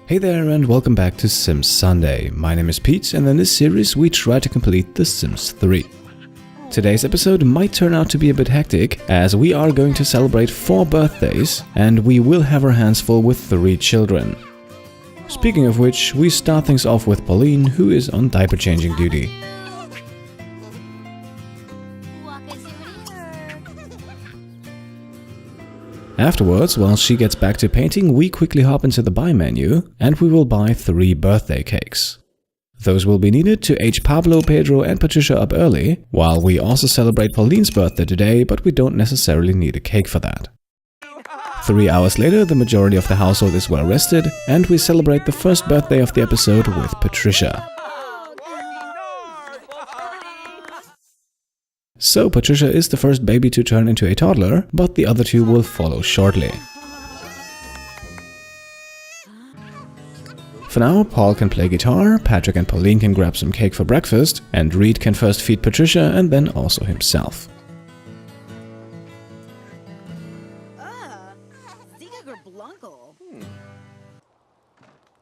Hey there and welcome back to Sims Sunday. My name is Pete and in this series we try to complete The Sims 3. Today's episode might turn out to be a bit hectic as we are going to celebrate 4 birthdays and we will have our hands full with 3 children. Speaking of which, we start things off with Pauline, who is on diaper changing duty. Afterwards, while she gets back to painting, we quickly hop into the buy menu and we will buy 3 birthday cakes. Those will be needed to age Pablo, Pedro and Patricia up early, while we also celebrate Pauline's birthday today, but we don't necessarily need a cake for that. 3 hours later, the majority of the household is well rested and we celebrate the first birthday of the episode with Patricia. So Patricia is the first baby to turn into a toddler, but the other 2 will follow shortly. For now, Paul can play guitar, Patrick and Pauline can grab some cake for breakfast, and Reid can first feed Patricia and then also himself.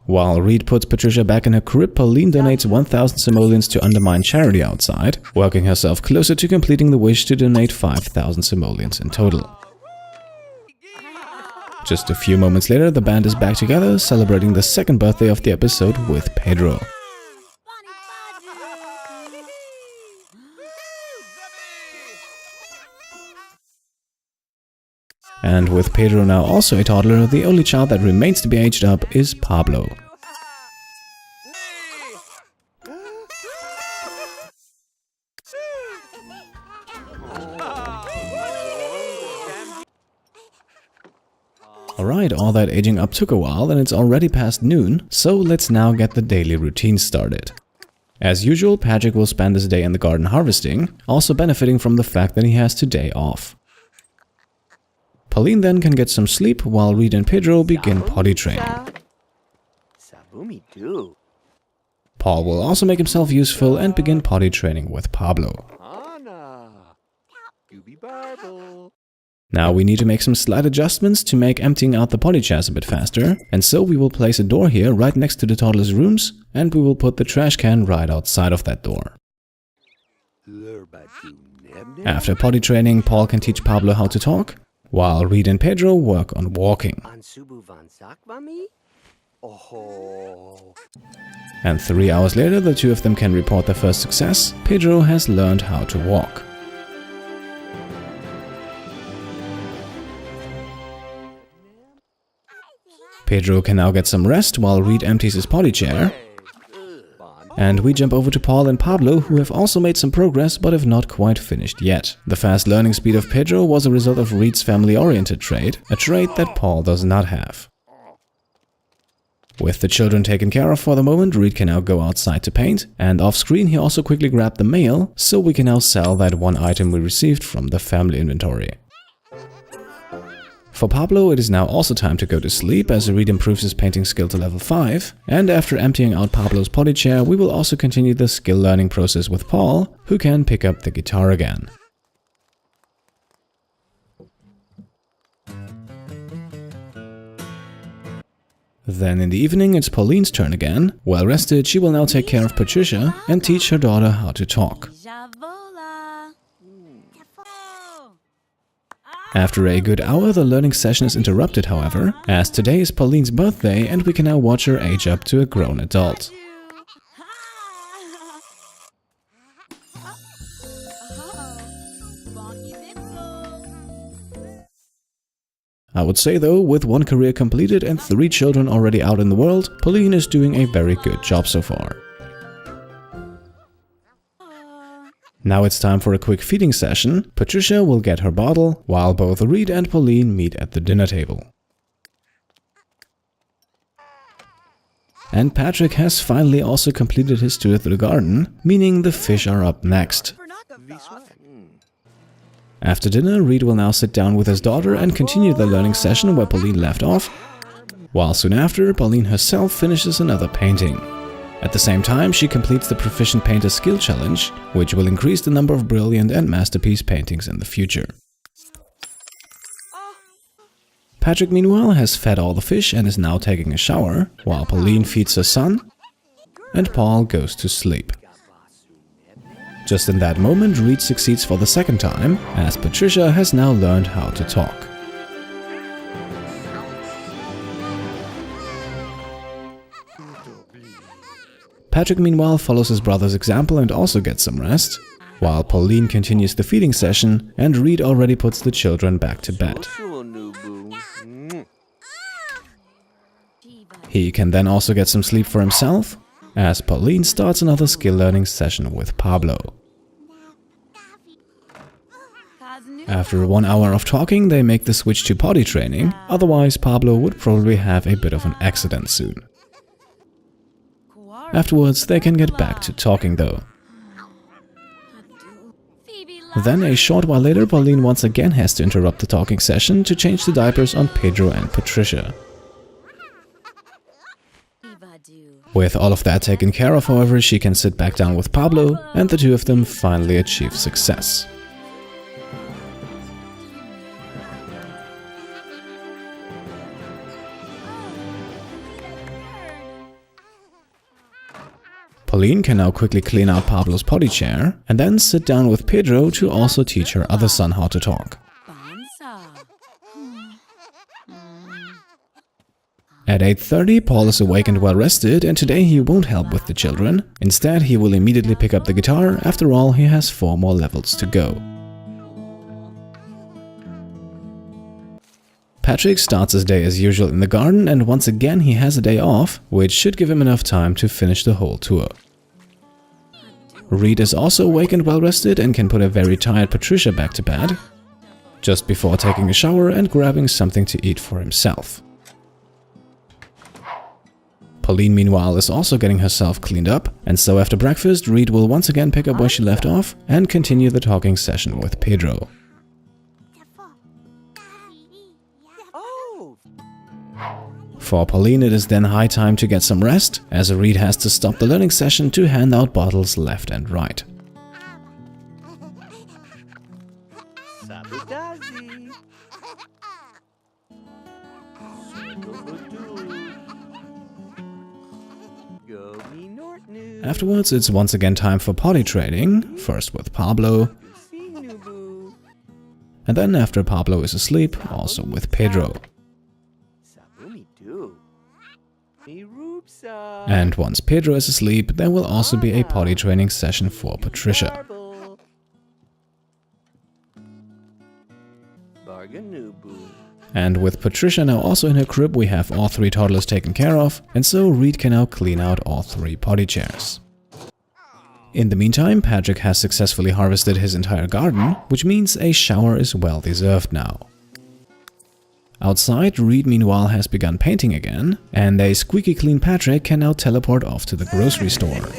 While Reid puts Patricia back in her crib, Pauline donates 1,000 simoleons to undermine charity outside, working herself closer to completing the wish to donate 5,000 simoleons in total. Just a few moments later, the band is back together, celebrating the second birthday of the episode with Pedro. And with Pedro now also a toddler, the only child that remains to be aged up is Pablo. Alright, all that aging up took a while and it's already past noon, so let's now get the daily routine started. As usual, Patrick will spend his day in the garden harvesting, also benefiting from the fact that he has today off. Pauline then can get some sleep while Reid and Pedro begin potty training. Paul will also make himself useful and begin potty training with Pablo. Now we need to make some slight adjustments to make emptying out the potty chairs a bit faster, and so we will place a door here right next to the toddlers' rooms and we will put the trash can right outside of that door. After potty training, Paul can teach Pablo how to talk, while Reid and Pedro work on walking. And 3 hours later, the 2 of them can report their first success. Pedro has learned how to walk. Pedro can now get some rest while Reid empties his potty chair. And we jump over to Paul and Pablo, who have also made some progress but have not quite finished yet. The fast learning speed of Pedro was a result of Reid's family-oriented trait, a trait that Paul does not have. With the children taken care of for the moment, Reid can now go outside to paint, and off-screen he also quickly grabbed the mail, so we can now sell that one item we received from the family inventory. For Pablo, it is now also time to go to sleep as Reid improves his painting skill to level 5, and after emptying out Pablo's potty chair, we will also continue the skill learning process with Paul, who can pick up the guitar again. Then in the evening, it's Pauline's turn again. Well rested, she will now take care of Patricia and teach her daughter how to talk. After a good hour, the learning session is interrupted, however, as today is Pauline's birthday and we can now watch her age up to a grown adult. I would say though, with 1 career completed and 3 children already out in the world, Pauline is doing a very good job so far. Now it's time for a quick feeding session. Patricia will get her bottle, while both Reid and Pauline meet at the dinner table. And Patrick has finally also completed his tour through the garden, meaning the fish are up next. After dinner, Reid will now sit down with his daughter and continue the learning session where Pauline left off, while soon after, Pauline herself finishes another painting. At the same time, she completes the Proficient Painter Skill Challenge, which will increase the number of brilliant and masterpiece paintings in the future. Patrick, meanwhile, has fed all the fish and is now taking a shower, while Pauline feeds her son, and Paul goes to sleep. Just in that moment, Reid succeeds for the second time, as Patricia has now learned how to talk. Patrick, meanwhile, follows his brother's example and also gets some rest, while Pauline continues the feeding session and Reid already puts the children back to bed. He can then also get some sleep for himself, as Pauline starts another skill learning session with Pablo. After 1 hour of talking, they make the switch to potty training, otherwise Pablo would probably have a bit of an accident soon. Afterwards, they can get back to talking though. Then, a short while later, Pauline once again has to interrupt the talking session to change the diapers on Pedro and Patricia. With all of that taken care of, however, she can sit back down with Pablo, and the two of them finally achieve success. Pauline can now quickly clean out Pablo's potty chair and then sit down with Pedro to also teach her other son how to talk. At 8:30, Paul is awake and well rested, and today he won't help with the children. Instead, he will immediately pick up the guitar. After all, he has 4 more levels to go. Patrick starts his day as usual in the garden, and once again he has a day off, which should give him enough time to finish the whole tour. Reid is also awake and well rested and can put a very tired Patricia back to bed, just before taking a shower and grabbing something to eat for himself. Pauline, meanwhile, is also getting herself cleaned up, and so after breakfast, Reid will once again pick up where she left off and continue the talking session with Pedro. For Pauline, it is then high time to get some rest, as Reid has to stop the learning session to hand out bottles left and right. Afterwards, it's once again time for potty training, first with Pablo, and then after Pablo is asleep, also with Pedro. And once Pedro is asleep, there will also be a potty training session for Patricia. And with Patricia now also in her crib, we have all 3 toddlers taken care of, and so Reid can now clean out all 3 potty chairs. In the meantime, Patrick has successfully harvested his entire garden, which means a shower is well deserved now. Outside, Reid meanwhile has begun painting again, and a squeaky clean Patrick can now teleport off to the grocery store.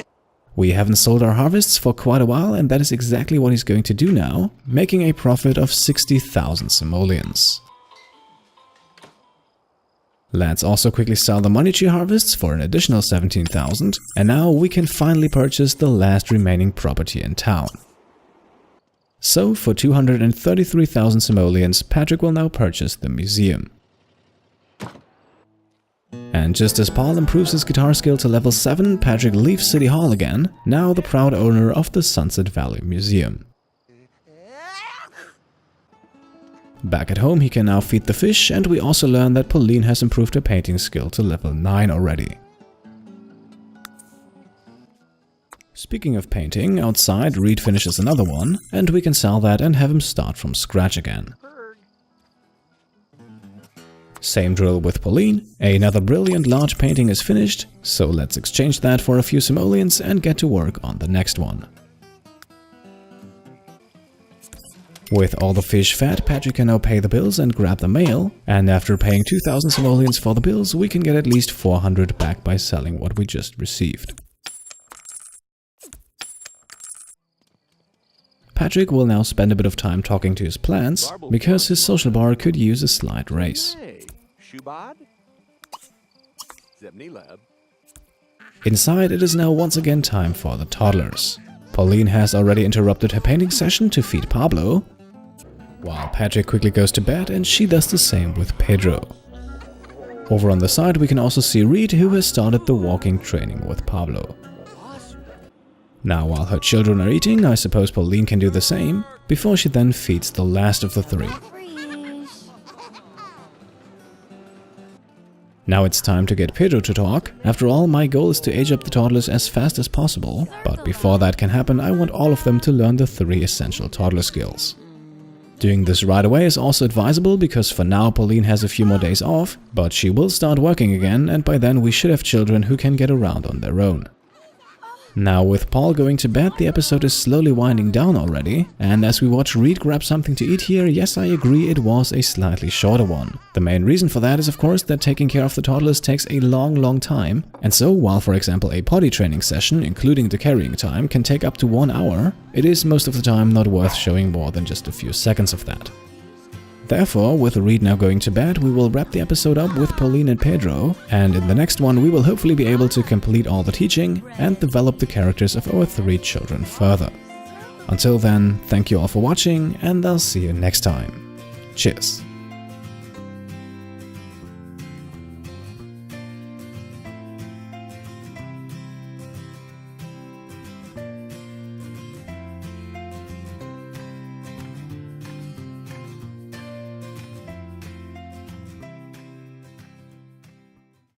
We haven't sold our harvests for quite a while, and that is exactly what he's going to do now, making a profit of 60,000 simoleons. Let's also quickly sell the money tree harvests for an additional 17,000, and now we can finally purchase the last remaining property in town. So, for 233,000 simoleons, Patrick will now purchase the museum. And just as Paul improves his guitar skill to level 7, Patrick leaves City Hall again, now the proud owner of the Sunset Valley Museum. Back at home, he can now feed the fish, and we also learn that Pauline has improved her painting skill to level 9 already. Speaking of painting, outside Reid finishes another one, and we can sell that and have him start from scratch again. Same drill with Pauline, another brilliant large painting is finished, so let's exchange that for a few simoleons and get to work on the next one. With all the fish fed, Patrick can now pay the bills and grab the mail, and after paying 2,000 simoleons for the bills, we can get at least 400 back by selling what we just received. Patrick will now spend a bit of time talking to his plants, because his social bar could use a slight raise. Inside, it is now once again time for the toddlers. Pauline has already interrupted her painting session to feed Pablo, while Patrick quickly goes to bed and she does the same with Pedro. Over on the side we can also see Reid, who has started the walking training with Pablo. Now while her children are eating, I suppose Pauline can do the same, before she then feeds the last of the three. Now it's time to get Pedro to talk. After all, my goal is to age up the toddlers as fast as possible, but before that can happen, I want all of them to learn the 3 essential toddler skills. Doing this right away is also advisable because for now Pauline has a few more days off, but she will start working again, and by then we should have children who can get around on their own. Now with Paul going to bed, the episode is slowly winding down already, and as we watch Reid grab something to eat here, yes, I agree, it was a slightly shorter one. The main reason for that is of course that taking care of the toddlers takes a long time, and so while for example a potty training session, including the carrying time, can take up to 1 hour, it is most of the time not worth showing more than just a few seconds of that. Therefore, with Reid now going to bed, we will wrap the episode up with Pauline and Pedro, and in the next one we will hopefully be able to complete all the teaching and develop the characters of our 3 children further. Until then, thank you all for watching, and I'll see you next time. Cheers!